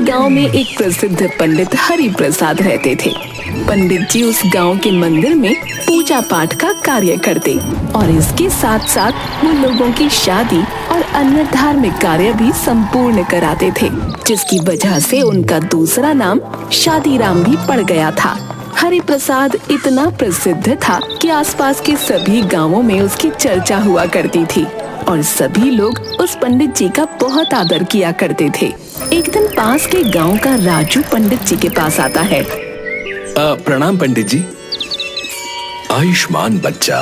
गांव में एक प्रसिद्ध पंडित हरि प्रसाद रहते थे। पंडित जी उस गांव के मंदिर में पूजा पाठ का कार्य करते और इसके साथ साथ वो लोगों की शादी और अन्य धार्मिक कार्य भी संपूर्ण कराते थे, जिसकी वजह से उनका दूसरा नाम शादीराम भी पड़ गया था। हरि प्रसाद इतना प्रसिद्ध था कि आसपास के सभी गांवों में उसकी चर्चा हुआ करती थी और सभी लोग उस पंडित जी का बहुत आदर किया करते थे। एक दिन पास के गांव का राजू पंडित जी के पास आता है। प्रणाम पंडित जी। आयुष्मान बच्चा।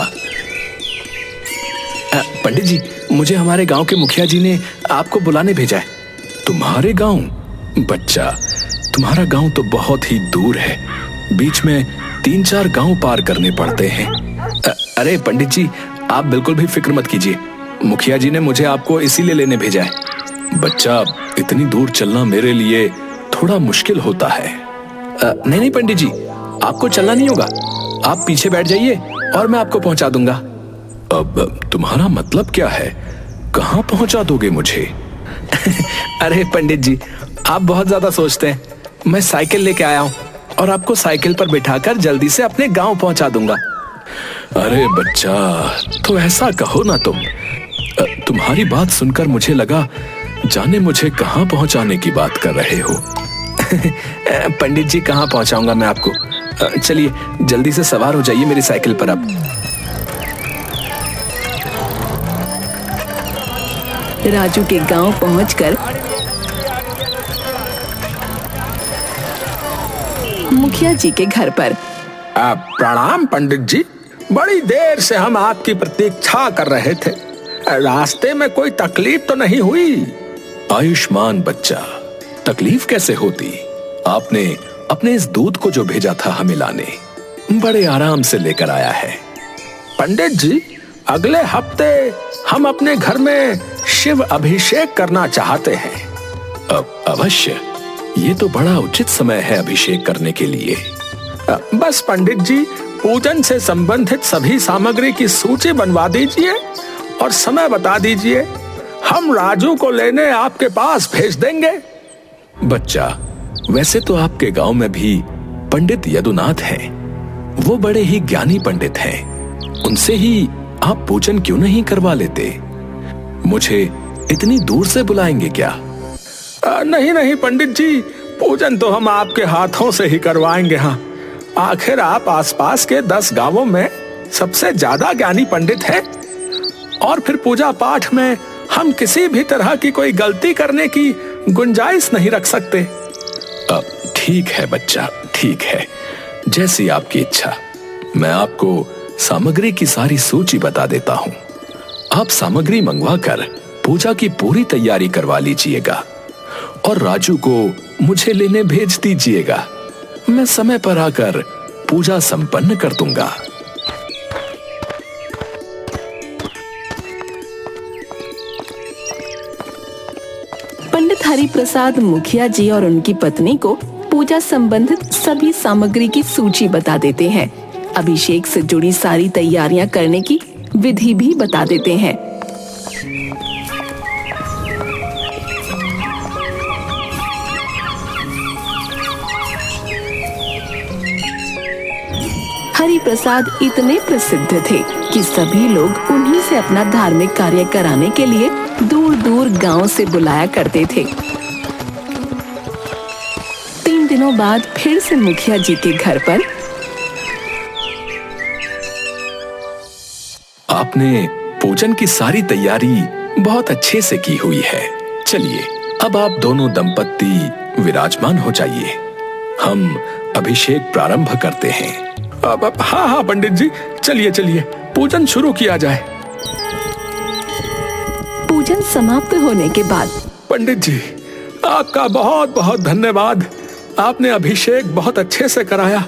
पंडित जी, मुझे हमारे गांव के मुखिया जी ने आपको बुलाने भेजा है। तुम्हारे गांव? बच्चा, तुम्हारा गांव तो बहुत ही दूर है, बीच में 3-4 गांव पार करने पड़ते हैं। अरे पंडित जी, आप बिल्कुल भी फिक्र मत कीजिए, मुखिया जी ने मुझे आपको इसीलिए लेने भेजा है। बच्चा, इतनी दूर चलना मेरे लिए थोड़ा मुश्किल होता है। नहीं पंडित जी, आपको चलना नहीं होगा, आप पीछे बैठ जाइए और मैं आपको पहुंचा दूंगा। अब तुम्हारा मतलब क्या है, कहाँ पहुंचा दोगे मुझे? अरे पंडित जी, आप बहुत ज्यादा सोचते हैं। मैं साइकिल लेके आया हूँ और आपको साइकिल पर बिठाकर जल्दी से अपने गांव पहुंचा दूंगा। अरे बच्चा, तो ऐसा कहो ना तुम। तुम्हारी बात सुनकर मुझे लगा जाने मुझे कहाँ पहुंचाने की बात कर रहे हो। पंडित जी, कहाँ पहुंचाऊंगा मैं आपको? चलिए जल्दी से सवार हो जाइए मेरी साइकिल पर। अब राजू के गांव पहुंचकर मुखिया जी के घर पर। प्रणाम पंडित जी, बड़ी देर से हम आपकी प्रतीक्षा कर रहे थे। रास्ते में कोई तकलीफ तो नहीं हुई? आयुष्मान बच्चा, तकलीफ कैसे होती? आपने अपने इस दूध को जो भेजा था हमें लाने, बड़े आराम से लेकर आया है। पंडित जी, अगले हफ्ते हम अपने घर में शिव अभिषेक करना चाहते हैं। अब अवश्य, ये तो बड़ा उचित समय है अभिषेक करने के लिए। बस पंडित जी, पूजन से संबंधित सभी सामग्री की सूची बनवा दीजिए और समय बता दीजिए, हम राजू को लेने आपके पास भेज देंगे। बच्चा, वैसे तो आपके गांव में भी पंडित यदुनाथ हैं, वो बड़े ही ज्ञानी पंडित हैं, उनसे ही आप पूजन क्यों नहीं करवा लेते? मुझे इतनी दूर से बुलाएंगे क्या? नहीं पंडित जी, पूजन तो हम आपके हाथों से ही करवाएंगे। हाँ, आखिर आप आसपास के 10 गांवों में सबसे ज्यादा ज्ञानी पंडित हैं और फिर पूजा पाठ में हम किसी भी तरह की कोई गलती करने की गुंजाइश नहीं रख सकते। अब ठीक है बच्चा, ठीक है, जैसी आपकी इच्छा। मैं आपको सामग्री की सारी सूची बता देता हूँ। आप सामग्री मंगवाकर पूजा की पूरी तैयारी करवा लीजिएगा और राजू को मुझे लेने भेज दीजिएगा। मैं समय पर आकर पूजा संपन्न कर दूंगा। पंडित हरि प्रसाद मुखिया जी और उनकी पत्नी को पूजा संबंधित सभी सामग्री की सूची बता देते हैं। अभिषेक से जुड़ी सारी तैयारियां करने की विधि भी बता देते हैं। हरि प्रसाद इतने प्रसिद्ध थे कि सभी लोग उन्हीं से अपना धार्मिक कार्य कराने के लिए दूर दूर गांव से बुलाया करते थे। 3 दिनों बाद फिर से मुखिया जी के घर पर आपने पूजन की सारी तैयारी बहुत अच्छे से की हुई है। चलिए अब आप दोनों दंपत्ति विराजमान हो जाइए, हम अभिषेक प्रारंभ करते हैं। अब हाँ पंडित जी, चलिए पूजन शुरू किया जाए। पूजन समाप्त होने के बाद पंडित जी, आपका बहुत बहुत धन्यवाद। आपने अभिषेक बहुत अच्छे से कराया,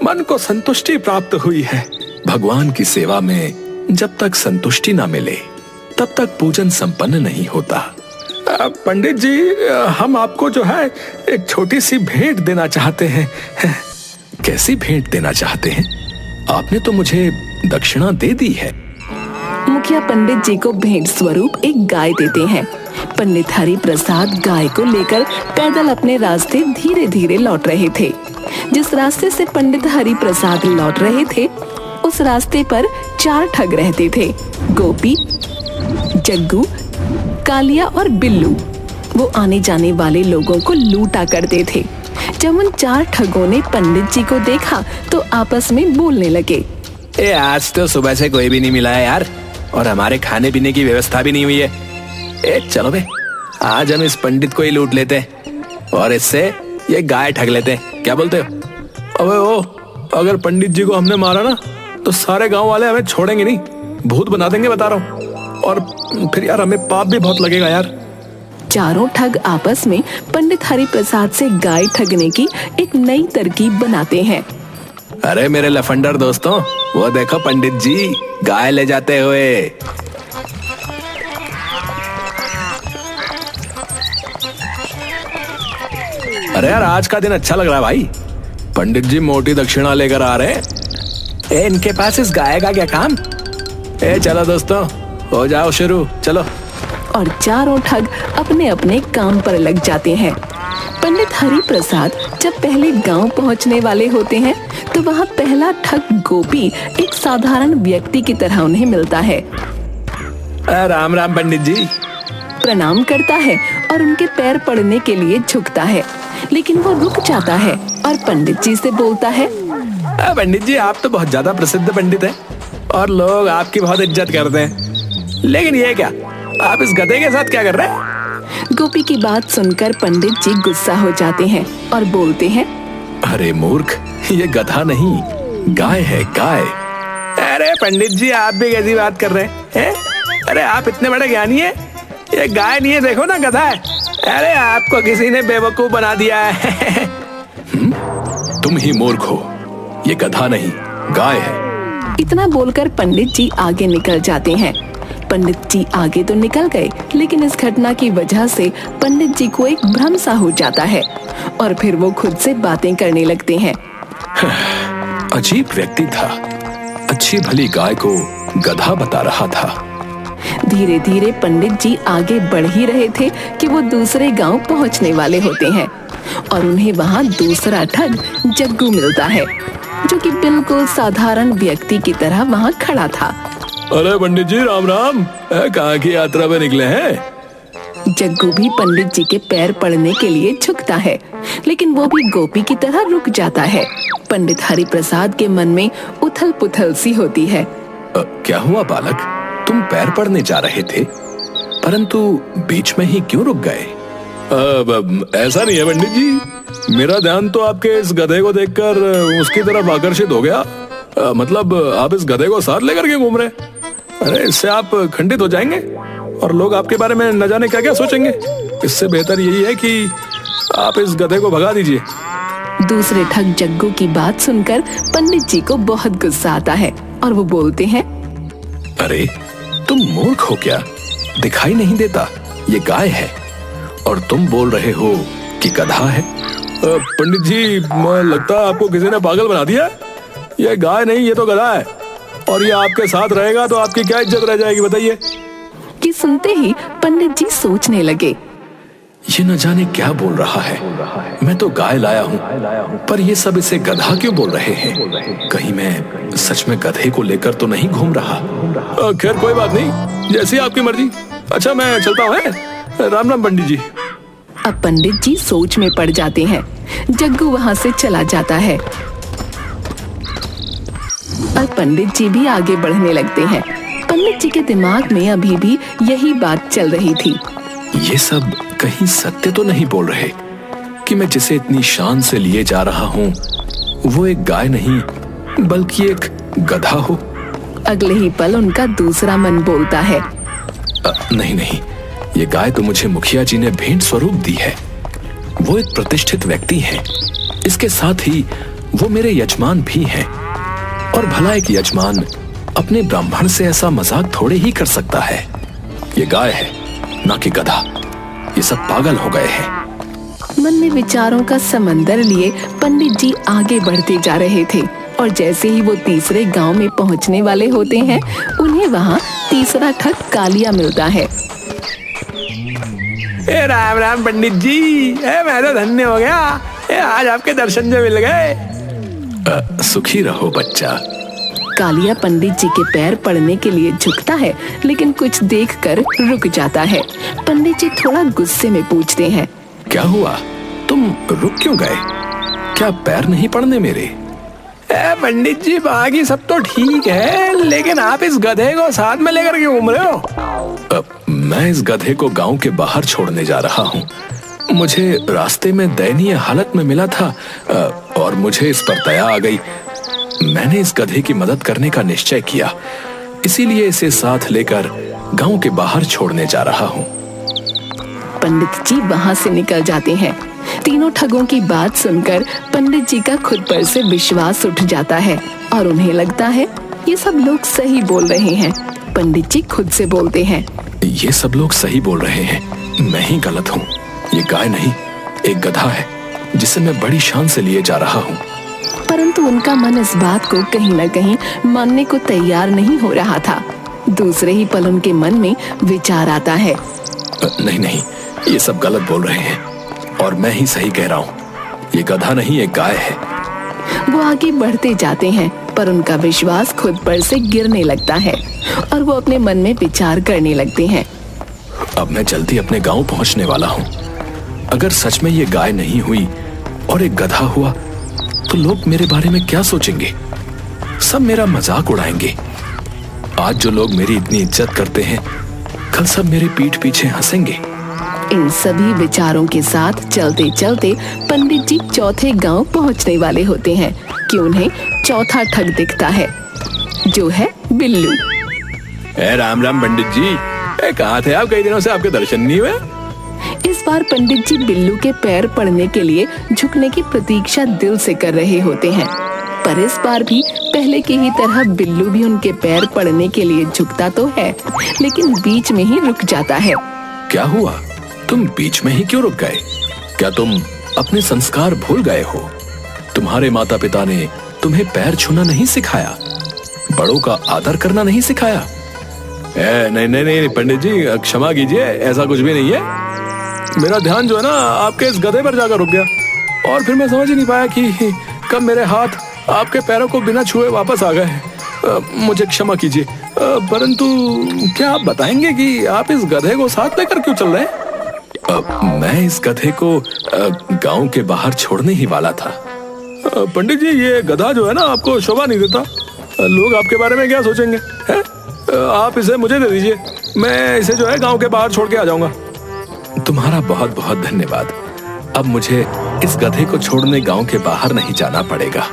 मन को संतुष्टि प्राप्त हुई है। भगवान की सेवा में जब तक संतुष्टि ना मिले तब तक पूजन संपन्न नहीं होता। पंडित जी, हम आपको जो है एक छोटी सी भेंट देना चाहते हैं। कैसी भेंट देना चाहते हैं? आपने तो मुझे दक्षिणा दे दी है। मुखिया पंडित जी को भेंट स्वरूप एक गाय देते हैं। पंडित हरि प्रसाद गाय को लेकर पैदल अपने रास्ते धीरे धीरे लौट रहे थे। जिस रास्ते से पंडित हरि प्रसाद लौट रहे थे उस रास्ते पर 4 ठग रहते थे, गोपी, जग्गू, कालिया और बिल्लू। वो आने जाने वाले लोगों को लूटा करते थे। जब उन 4 ठगों ने पंडित जी को देखा तो आपस में बोलने लगे, आज तो सुबह से कोई भी नहीं मिला है यार, और हमारे खाने पीने की व्यवस्था भी नहीं हुई है। चलो बे, आज हम इस पंडित को ही लूट लेते हैं और इससे ये गाय ठग लेते हैं, क्या बोलते हो? अबे ओ, अगर पंडित जी को हमने मारा ना तो सारे गांव वाले हमें छोड़ेंगे नहीं, भूत बना देंगे, बता रहा हूँ। और फिर यार हमें पाप भी बहुत लगेगा यार। चारों ठग आपस में पंडित हरि प्रसाद से गाय ठगने की एक नई तरकीब बनाते हैं। अरे मेरे लफंडर दोस्तों, वो देखो पंडित जी गाय ले जाते हुए। अरे यार आज का दिन अच्छा लग रहा है भाई, पंडित जी मोटी दक्षिणा लेकर आ रहे हैं। इनके पास इस गाय का क्या काम? चलो दोस्तों, हो जाओ शुरू, चलो। और चारों ठग अपने अपने काम पर लग जाते हैं। पंडित हरि प्रसाद जब पहले गांव पहुंचने वाले होते हैं तो वहां पहला ठग गोपी एक साधारण व्यक्ति की तरह उन्हें मिलता है। राम राम पंडित जी। प्रणाम करता है और उनके पैर पड़ने के लिए झुकता है, लेकिन वो रुक जाता है और पंडित जी से बोलता है, पंडित जी आप तो बहुत ज्यादा प्रसिद्ध पंडित हैं और लोग आपकी बहुत इज्जत करते हैं, लेकिन ये क्या, आप इस गधे के साथ क्या कर रहे हैं? गोपी की बात सुनकर पंडित जी गुस्सा हो जाते हैं और बोलते हैं, अरे मूर्ख, ये गधा नहीं गाय है, गाय। अरे पंडित जी आप भी कैसी बात कर रहे हैं? अरे आप इतने बड़े ज्ञानी हैं, ये गाय नहीं है, देखो ना गधा है। अरे आपको किसी ने बेवकूफ बना दिया है। तुम ही मूर्ख हो, ये गधा नहीं गाय है। इतना बोलकर पंडित जी आगे निकल जाते हैं। पंडित जी आगे तो निकल गए, लेकिन इस घटना की वजह से पंडित जी को एक भ्रम सा हो जाता है और फिर वो खुद से बातें करने लगते हैं। अजीब व्यक्ति था, अच्छी भली गाय को गधा बता रहा था। धीरे धीरे पंडित जी आगे बढ़ ही रहे थे कि वो दूसरे गांव पहुंचने वाले होते हैं और उन्हें वहां दूसरा ठग जग्गू मिलता है, जो कि बिल्कुल साधारण व्यक्ति की तरह वहां खड़ा था। अरे पंडित जी राम राम, कहाँ की यात्रा पे निकले हैं? जग्गू भी पंडित जी के पैर पड़ने के लिए झुकता है, लेकिन वो भी गोपी की तरह रुक जाता है। पंडित हरि प्रसाद के मन में उथल पुथल सी होती है। क्या हुआ बालक, तुम पैर पड़ने जा रहे थे, परंतु बीच में ही क्यों रुक गए? ऐसा नहीं है पंडित जी, मेरा ध्यान तो आपके इस गधे को देखकर उसकी तरफ आकर्षित हो गया। मतलब आप इस गधे को साथ लेकर के घूम रहे? अरे इससे आप खंडित हो जाएंगे और लोग आपके बारे में न जाने क्या क्या सोचेंगे। इससे बेहतर यही है कि आप इस गधे को भगा दीजिए। दूसरे ठग जग्गू की बात सुनकर पंडित जी को बहुत गुस्सा आता है और वो बोलते हैं, अरे तुम मूर्ख हो क्या, दिखाई नहीं देता ये गाय है और तुम बोल रहे हो कि गधा है? पंडित जी लगता है आपको किसी ने पागल बना दिया। ये गाय नहीं, ये तो गधा है और ये आपके साथ रहेगा तो आपकी क्या इज्जत रह जाएगी बताइए। कि सुनते ही पंडित जी सोचने लगे, ये न जाने क्या बोल रहा है। मैं तो गाय लाया हूँ, पर ये सब इसे गधा क्यों बोल रहे हैं? कहीं मैं सच में गधे को लेकर तो नहीं घूम रहा। खैर कोई बात नहीं, जैसी आपकी मर्जी। अच्छा मैं चलता हूँ। राम राम पंडित जी। अब पंडित जी सोच में पड़ जाते हैं। जग्गू वहाँ से चला जाता है और पंडित जी भी आगे बढ़ने लगते हैं। पंडित जी के दिमाग में अभी भी यही बात चल रही थी। ये सब कहीं सत्य तो नहीं बोल रहे कि मैं जिसे इतनी शान से लिए जा रहा हूँ वो एक गाय नहीं बल्कि एक गधा हो। अगले ही पल उनका दूसरा मन बोलता है, नहीं नहीं, ये गाय तो मुझे मुखिया जी ने भेंट स्वरूप दी है। वो एक प्रतिष्ठित व्यक्ति हैं, इसके साथ ही वो मेरे यजमान भी हैं। और भला एक यजमान अपने ब्राह्मण से ऐसा मजाक थोड़े ही कर सकता है। ये गाय है ना कि गधा। ये सब पागल हो गए हैं। मन में विचारों का समंदर लिए पंडित जी आगे बढ़ते जा रहे थे और जैसे ही वो तीसरे गांव में पहुंचने वाले होते हैं, उन्हें वहां तीसरा ठग कालिया मिलता है। ए राम राम पंडित जी, मैं तो धन्य हो गया। आज आपके दर्शन जो मिल गए। सुखी रहो बच्चा। कालिया पंडित जी के पैर पड़ने के लिए झुकता है, लेकिन कुछ देखकर रुक जाता है। पंडित जी थोड़ा गुस्से में पूछते हैं, क्या हुआ, तुम रुक क्यों गए? क्या पैर नहीं पड़ने मेरे? पंडित जी बाकी सब तो ठीक है, लेकिन आप इस गधे को साथ में लेकर क्यों घूम रहे हो? मैं इस गधे को गांव के बाहर छोड़ने जा रहा हूँ। मुझे रास्ते में दयनीय हालत में मिला था और मुझे इस पर दया आ गई। मैंने इस गधे की मदद करने का निश्चय किया, इसीलिए इसे साथ लेकर गांव के बाहर छोड़ने जा रहा हूँ। पंडित जी वहाँ से निकल जाते हैं। तीनों ठगों की बात सुनकर पंडित जी का खुद पर से विश्वास उठ जाता है और उन्हें लगता है ये सब लोग सही बोल रहे हैं। पंडित जी खुद से बोलते हैं, ये सब लोग सही बोल रहे हैं, मैं ही गलत हूँ। ये गाय नहीं, एक गधा है जिसे मैं बड़ी शान से लिए जा रहा हूँ। परंतु उनका मन इस बात को कहीं न कहीं मानने को तैयार नहीं हो रहा था। दूसरे ही पल उनके मन में विचार आता है, नहीं नहीं, ये सब गलत बोल रहे हैं और मैं ही सही कह रहा हूँ। ये गधा नहीं, एक गाय है। वो आगे बढ़ते जाते हैं, पर उनका विश्वास खुद पर से गिरने लगता है और वो अपने मन में विचार करने लगते हैं, अब मैं जल्दी अपने गांव पहुंचने वाला हूँ। अगर सच में ये गाय नहीं हुई और एक गधा हुआ तो लोग मेरे बारे में क्या सोचेंगे? सब मेरा मजाक उड़ाएंगे। आज जो लोग मेरी इतनी इज्जत करते हैं, कल सब मेरे पीठ पीछे हंसेंगे। इन सभी विचारों के साथ चलते चलते पंडित जी चौथे गांव पहुंचने वाले होते हैं कि उन्हें चौथा ठग दिखता है, जो है बिल्लू। राम राम पंडित जी, कहाँ थे आप? कई दिनों से आपके दर्शन नहीं हुए। इस बार पंडित जी बिल्लू के पैर पड़ने के लिए झुकने की प्रतीक्षा दिल से कर रहे होते हैं, पर इस बार भी पहले की ही तरह बिल्लू भी उनके पैर पड़ने के लिए झुकता तो है, लेकिन बीच में ही रुक जाता है। क्या हुआ, तुम बीच में ही क्यों रुक गए? क्या तुम अपने संस्कार भूल गए हो? तुम्हारे माता पिता ने तुम्हें पैर छूना नहीं सिखाया, बड़ों का आदर करना नहीं सिखाया? नहीं नहीं नहीं पंडित जी, क्षमा कीजिए, ऐसा कुछ भी नहीं है। मेरा ध्यान जो है ना आपके इस गधे पर जाकर रुक गया और फिर मैं समझ ही नहीं पाया कि कब मेरे हाथ आपके पैरों को बिना छुए वापस आ गए। मुझे क्षमा कीजिए, परंतु क्या आप बताएंगे कि आप इस गधे को साथ लेकर क्यों चल रहे हैं? मैं इस गधे को गांव के बाहर छोड़ने ही वाला था। पंडित जी, ये गधा जो है ना आपको शोभा नहीं देता। लोग आपके बारे में क्या सोचेंगे? है? आप इसे मुझे दे दीजिए, मैं इसे जो है गांव के बाहर छोड़ के आ जाऊंगा। तुम्हारा बहुत बहुत धन्यवाद। अब मुझे इस गधे को छोड़ने गांव के बाहर नहीं जाना पड़ेगा।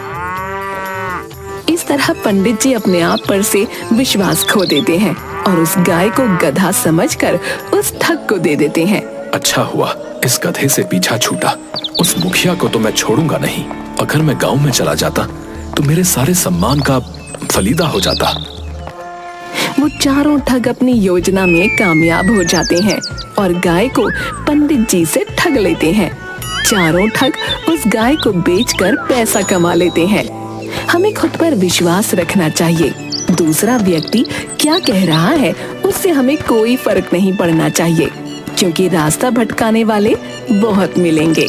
इस तरह पंडित जी अपने आप पर से विश्वास खो देते हैं और उस गाय को गधा समझकर उस ठग को दे देते हैं। अच्छा हुआ इस गधे से पीछा छूटा। उस मुखिया को तो मैं छोड़ूंगा नहीं। अगर मैं गांव में चला जाता तो मेरे सारे सम्मान का फलीदा हो जाता। वो चारों ठग अपनी योजना में कामयाब हो जाते हैं और गाय को पंडित जी से ठग लेते हैं। चारों ठग उस गाय को बेचकर पैसा कमा लेते हैं। हमें खुद पर विश्वास रखना चाहिए। दूसरा व्यक्ति क्या कह रहा है उससे हमें कोई फर्क नहीं पड़ना चाहिए, क्योंकि रास्ता भटकाने वाले बहुत मिलेंगे।